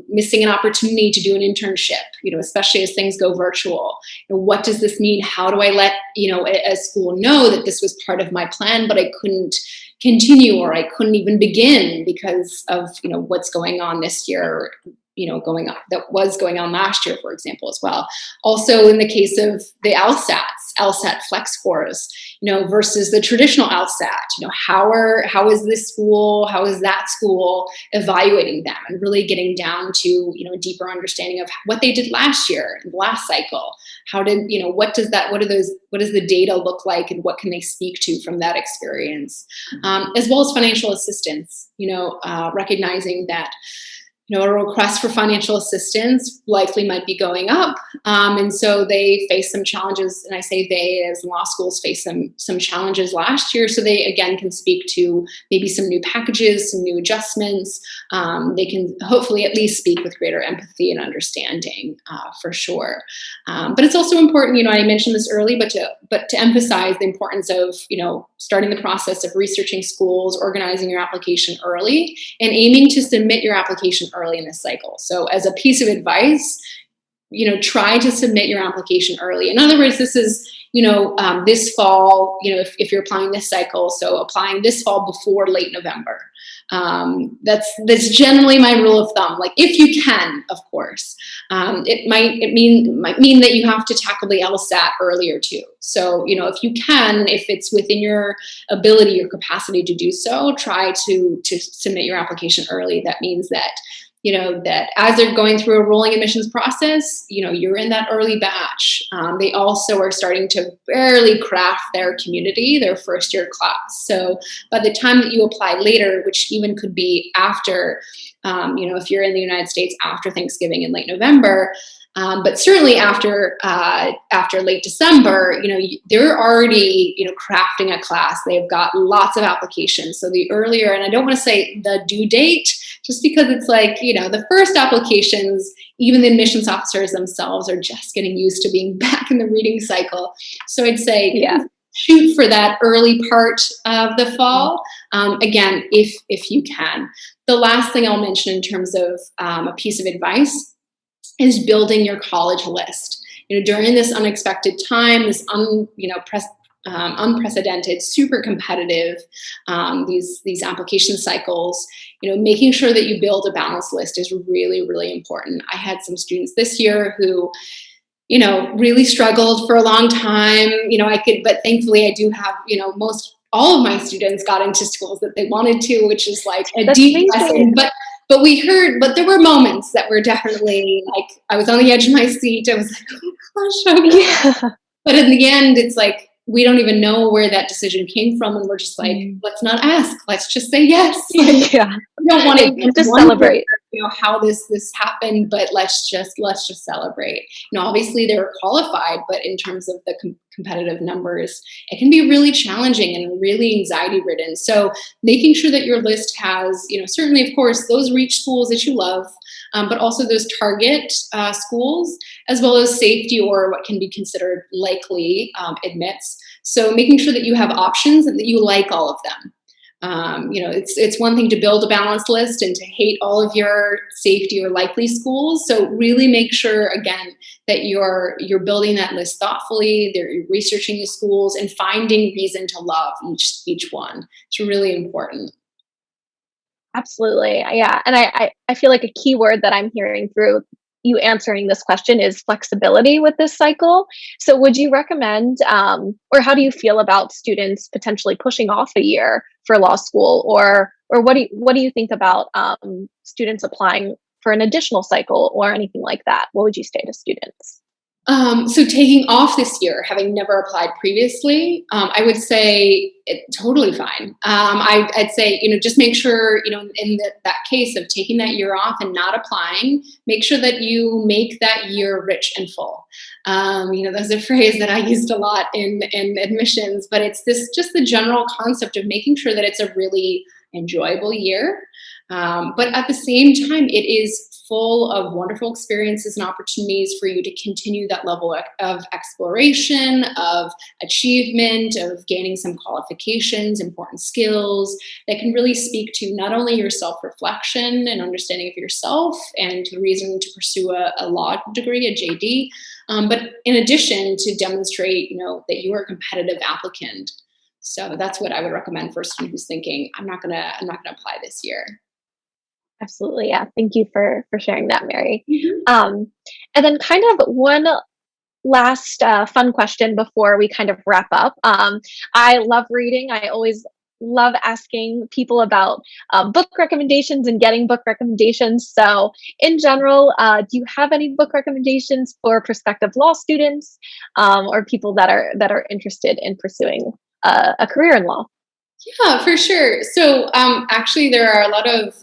missing an opportunity to do an internship, especially as things go virtual. What does this mean? How do I let, a school know that this was part of my plan, but I couldn't continue, or I couldn't even begin because of, what's going on this year, that was going on last year, for example, as well. Also, in the case of the LSAT flex scores, versus the traditional LSAT, how is this school, how is that school evaluating them, and really getting down to, a deeper understanding of what they did last year, the last cycle. How did, what does the data look like, and what can they speak to from that experience? As well as financial assistance, recognizing that a request for financial assistance likely might be going up. And so they face some challenges, and I say they as law schools face some challenges last year. So they, again, can speak to maybe some new packages, some new adjustments. They can hopefully at least speak with greater empathy and understanding, for sure. But it's also important, I mentioned this early, but to emphasize the importance of, starting the process of researching schools, organizing your application early, and aiming to submit your application early in this cycle. So as a piece of advice, try to submit your application early. In other words, this is, this fall, if you're applying this cycle, so applying this fall before late November. That's generally my rule of thumb. Like, if you can, of course, it might mean that you have to tackle the LSAT earlier too. So, if you can, if it's within your ability or capacity to do so, try to submit your application early. That means that, that as they're going through a rolling admissions process, you're in that early batch. They also are starting to barely craft their community, their first year class. So by the time that you apply later, which even could be after, if you're in the United States, after Thanksgiving in late November, but certainly after late December, they're already, crafting a class. They've got lots of applications. So the earlier, and I don't want to say the due date, just because it's like, the first applications, even the admissions officers themselves are just getting used to being back in the reading cycle. So I'd say, shoot for that early part of the fall. Again, if you can. The last thing I'll mention in terms of a piece of advice is building your college list. During this unexpected time, this unprecedented, super competitive, these application cycles, making sure that you build a balanced list is really, really important. I had some students this year who, really struggled for a long time. But thankfully I do have, most all of my students got into schools that they wanted to, which is like a deep lesson. But there were moments that were definitely like, I was on the edge of my seat. I was like, oh my gosh, okay. Yeah. But in the end, it's like, we don't even know where that decision came from, and we're just like, let's not ask. Let's just say yes. Like, we don't want to just celebrate. How this happened, but let's just celebrate. Obviously they were qualified, but in terms of the competitive numbers, it can be really challenging and really anxiety ridden. So making sure that your list has, certainly, of course, those reach schools that you love, but also those target schools, as well as safety or what can be considered likely admits. So making sure that you have options and that you like all of them. It's one thing to build a balanced list and to hate all of your safety or likely schools. So really make sure, again, that you're building that list thoughtfully, that you're researching the schools and finding reason to love each one. It's really important. Absolutely. Yeah. And I feel like a key word that I'm hearing through you answering this question is flexibility with this cycle. So would you recommend, or how do you feel about students potentially pushing off a year for law school, or what do you think about students applying for an additional cycle or anything like that? What would you say to students? So taking off this year, having never applied previously, I would say totally fine. I'd say, just make sure, in that case of taking that year off and not applying, make sure that you make that year rich and full. That's a phrase that I used a lot in admissions, but it's just the general concept of making sure that it's a really enjoyable year. But at the same time, it is full of wonderful experiences and opportunities for you to continue that level of exploration, of achievement, of gaining some qualifications, important skills that can really speak to not only your self-reflection and understanding of yourself and the reason to pursue a law degree, a JD, but in addition to demonstrate, that you are a competitive applicant. So that's what I would recommend for a student who's thinking, I'm not gonna apply this year. Absolutely. Yeah. Thank you for sharing that, Mary. Mhm. And then kind of one last fun question before we kind of wrap up. I love reading. I always love asking people about book recommendations and getting book recommendations. So, in general, do you have any book recommendations for prospective law students or people that are interested in pursuing a career in law? Yeah, for sure. So actually, there are a lot of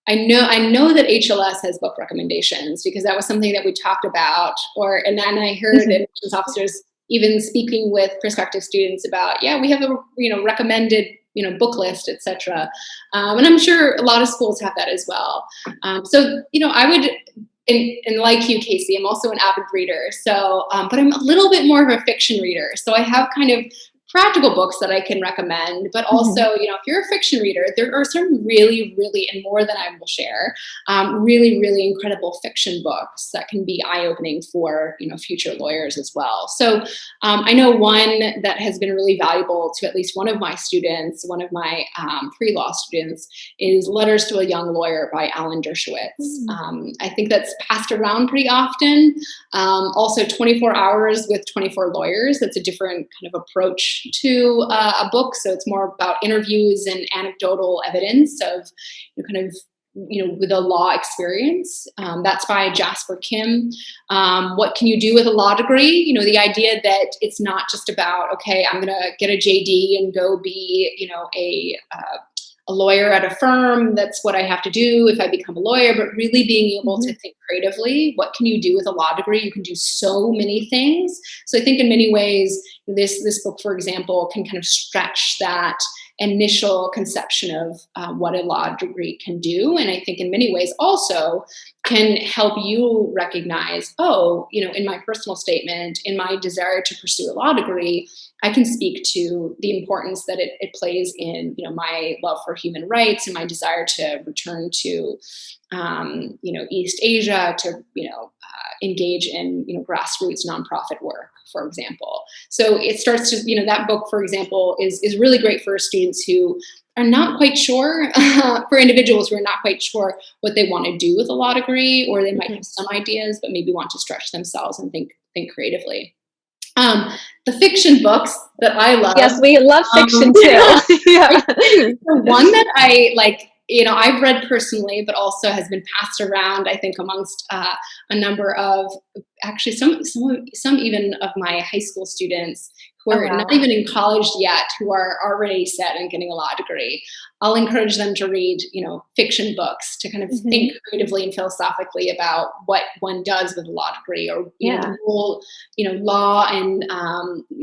I know that HLS has book recommendations because that was something that we talked about, and then I heard Mhm. admissions officers even speaking with prospective students about, yeah, we have a recommended book list, etc. And I'm sure a lot of schools have that as well. So I would. And like you, Casey, I'm also an avid reader. So, but I'm a little bit more of a fiction reader. So I have kind of practical books that I can recommend, but also, Mhm. if you're a fiction reader, there are some really, really, and more than I will share, really, really incredible fiction books that can be eye-opening for, future lawyers as well. So I know one that has been really valuable to at least one of my students, one of my pre-law students, is Letters to a Young Lawyer by Alan Dershowitz. Mm. I think that's passed around pretty often. Also, 24 Hours with 24 Lawyers. That's a different kind of approach to a book. So it's more about interviews and anecdotal evidence of kind of with a law experience. That's by Jasper Kim. What can you do with a law degree? The idea that it's not just about, okay, I'm going to get a JD and go be a lawyer at a firm. That's what I have to do if I become a lawyer, but really being able to Mhm. think creatively. What can you do with a law degree? You can do so many things. So I think in many ways, this book, for example, can kind of stretch that initial conception of what a law degree can do. And I think in many ways also can help you recognize, oh, in my personal statement, in my desire to pursue a law degree, I can speak to the importance that it plays in, my love for human rights and my desire to return to, East Asia, to, engage in, grassroots nonprofit work, for example. So it starts to, that book, for example, is really great for students who are not quite sure, for individuals who are not quite sure what they want to do with a law degree, or they might Mhm. have some ideas, but maybe want to stretch themselves and think creatively. Um, the fiction books that I Yes, love. we love fiction too. Yeah, Yeah. the one that I like, I've read personally, but also has been passed around, I think, amongst a number of actually some even of my high school students who Oh are not wow. even in college yet, who are already set and getting a law degree. I'll encourage them to read, fiction books to kind of think Mhm. creatively and philosophically about what one does with a law degree, or Yeah. the role, law and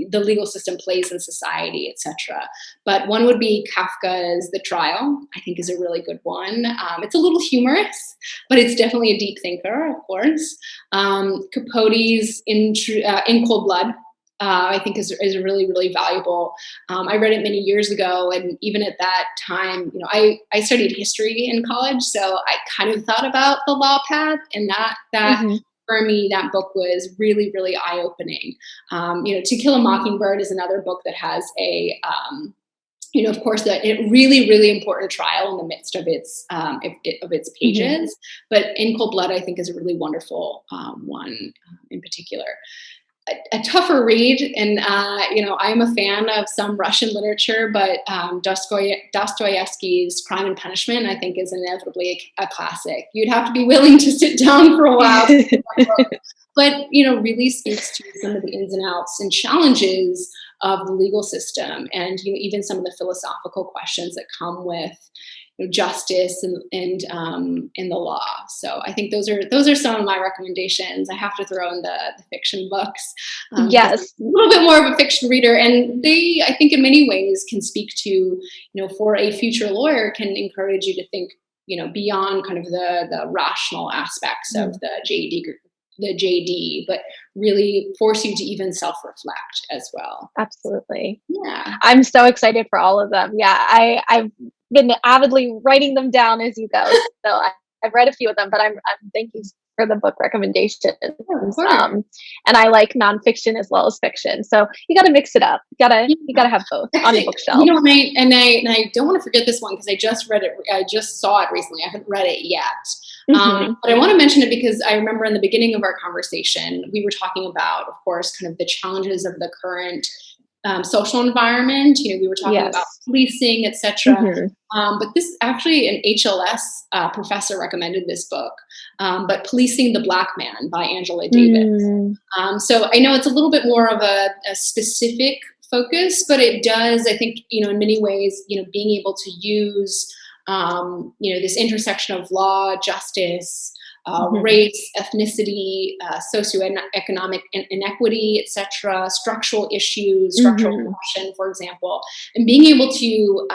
the legal system plays in society, etc. But one would be Kafka's The Trial. I think is a really good one. It's a little humorous, but it's definitely a deep thinker, of course. Capote's In Cold Blood, I think is really, really valuable. I read it many years ago, and even at that time, I studied history in college, so I kind of thought about the law path, and that Mhm. for me, that book was really, really eye opening. To Kill a Mockingbird is another book that has of course, that it really, really important trial in the midst of its Mhm. pages. But In Cold Blood, I think, is a really wonderful one in particular. A tougher read, and I'm a fan of some Russian literature, but Dostoevsky's Crime and Punishment, I think, is inevitably a classic. You'd have to be willing to sit down for a while, but really speaks to some of the ins and outs and challenges of the legal system, and even some of the philosophical questions that come with justice and the law. So I think those are some of my recommendations. I have to throw in the fiction books because I'm Yes. a little bit more of a fiction reader, and they, I think, in many ways can speak to, for a future lawyer, can encourage you to think beyond kind of the rational aspects of Mhm. the JD, but really force you to even self-reflect as well. Absolutely. Yeah. I'm so excited for all of them. Yeah, I've been avidly writing them down as you go. So I've read a few of them, but I'm thank you for the book recommendations. Yeah, of course. And I like nonfiction as well as fiction. So you got to mix it up. You Yeah. gotta have both on your Actually, bookshelf. and I don't want to forget this one because I just read it. I just saw it recently. I haven't read it yet. Hmm. But I want to mention it because I remember in the beginning of our conversation, we were talking about, of course, kind of the challenges of the current social environment. We were talking about Yes. policing, etc. Hmm. But this actually, an HLS professor recommended this book, but Policing the Black Man by Angela Davis. Mm. So I know it's a little bit more of a specific focus, but it does, I think, in many ways, being able to use, this intersection of law, justice, Hmm. race, ethnicity, socioeconomic inequity, etc., structural issues, structural Hmm. corruption, for example, and being able to,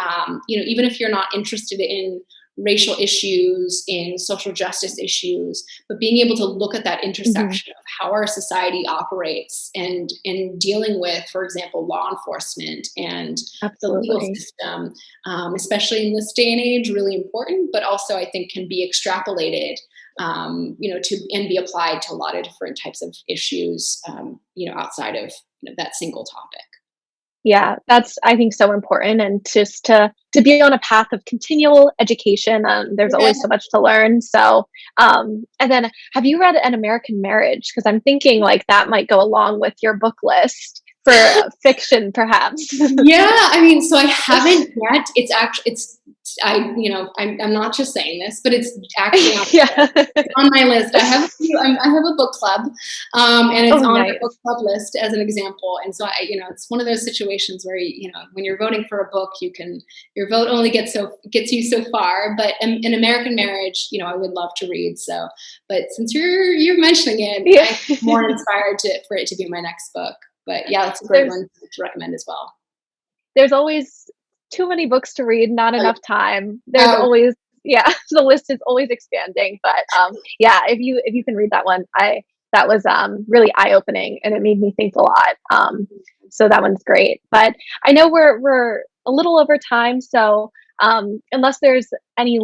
even if you're not interested in racial issues, in social justice issues, but being able to look at that Hmm. intersection of how our society operates and in dealing with, for example, law enforcement and the legal Absolutely. system, especially in this day and age, really important, but also I think can be extrapolated, to and be applied to a lot of different types of issues, outside of that single topic. Yeah, that's I think so important, and just to be on a path of continual education. There's Yeah. always so much to learn. So, and then have you read An American Marriage? Because I'm thinking like that might go along with your book list for fiction, perhaps. Yeah, I mean, so I haven't yet. It's actually, I'm not just saying this, but it's actually on Yeah. on my list. I have a book club, and it's Oh, on my book nice. club list as an example. And so it's one of those situations where when you're voting for a book, your vote only gets you so far. But an American Marriage, I would love to read. So, but since you're mentioning it, Yeah. I'm more inspired for it to be my next book. But yeah, that's a great there's one to recommend as well. there's always too many books to read, not Oh, enough time. There's yeah. always yeah, the list is always expanding. But yeah, if you can read that one, I that was really eye opening and it made me think a lot. So that one's great. But I know we're a little over time, so unless there's any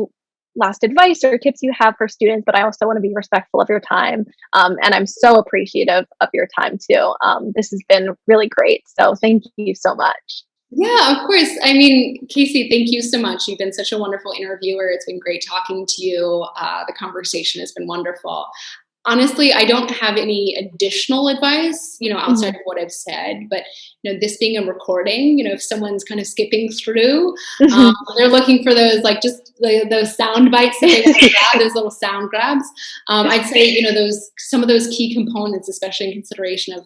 last advice or tips you have for students, but I also want to be respectful of your time. And I'm so appreciative of your time too. This has been really great. So thank you so much. Yeah, of course. I mean, Casey, thank you so much. You've been such a wonderful interviewer. It's been great talking to you. The conversation has been wonderful. Honestly, I don't have any additional advice, outside Mhm. of what I've said. But this being a recording, if someone's kind of skipping through, they're looking for those like just those sound bites that they want to grab, those little sound grabs. I'd say those some of those key components, especially in consideration of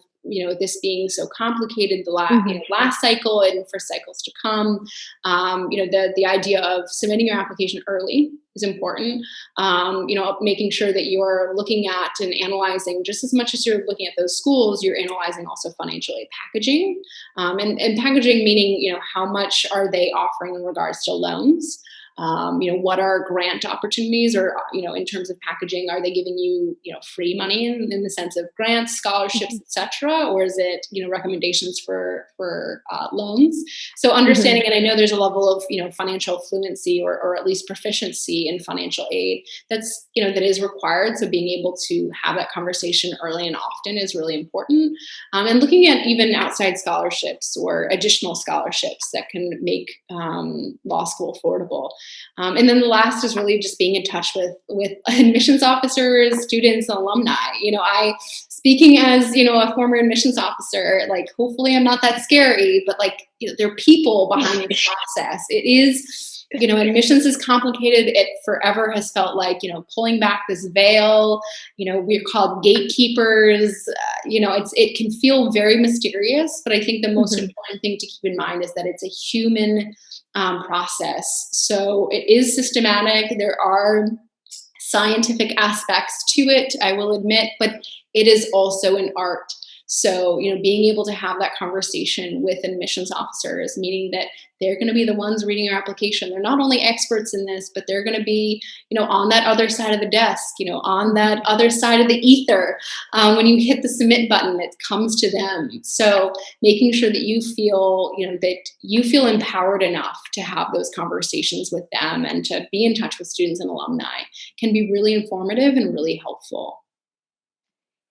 this being so complicated the Mhm. last cycle and for cycles to come. The idea of submitting your application early is important. Making sure that you're looking at and analyzing just as much as you're looking at those schools, you're analyzing also financial aid packaging, and packaging meaning how much are they offering in regards to loans. What are grant opportunities, or in terms of packaging, are they giving you free money in the sense of grants, scholarships, Mhm. etc., or is it recommendations for loans? So Mhm. understanding, and I know there's a level of financial fluency, or at least proficiency in financial aid that is required. So being able to have that conversation early and often is really important. And looking at even outside scholarships or additional scholarships that can make law school affordable. And then the last is really just being in touch with admissions officers, students, alumni. I speaking as a former admissions officer, like hopefully I'm not that scary, but like there are people behind this process. It is. Admissions is complicated. It forever has felt like, pulling back this veil, we're called gatekeepers. It can feel very mysterious, but I think the most Mhm. important thing to keep in mind is that it's a human process. So it is systematic. There are scientific aspects to it, I will admit, but it is also an art. So, being able to have that conversation with admissions officers, meaning that they're going to be the ones reading your application. They're not only experts in this, but they're going to be, on that other side of the desk, on that other side of the ether. When you hit the submit button, it comes to them. So making sure that you feel, empowered enough to have those conversations with them and to be in touch with students and alumni can be really informative and really helpful.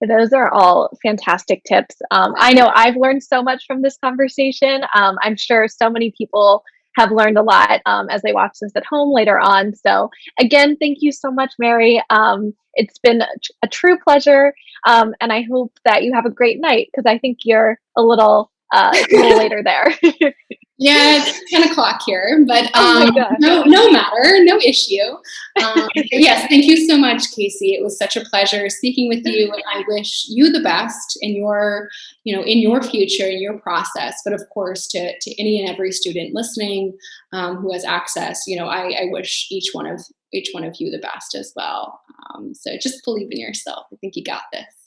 Those are all fantastic tips. I know I've learned so much from this conversation. I'm sure so many people have learned a lot as they watch this at home later on. So, again, thank you so much, Mary. It's been a true pleasure. And I hope that you have a great night because I think it's a little later there. Yeah, it's 10 o'clock here, but Oh my gosh. no matter, no issue. Yes, thank you so much, Casey. It was such a pleasure speaking with you, and I wish you the best in your, in your future, in your process. But of course, to any and every student listening who has access, I wish each one of you the best as well. So just believe in yourself. I think you got this.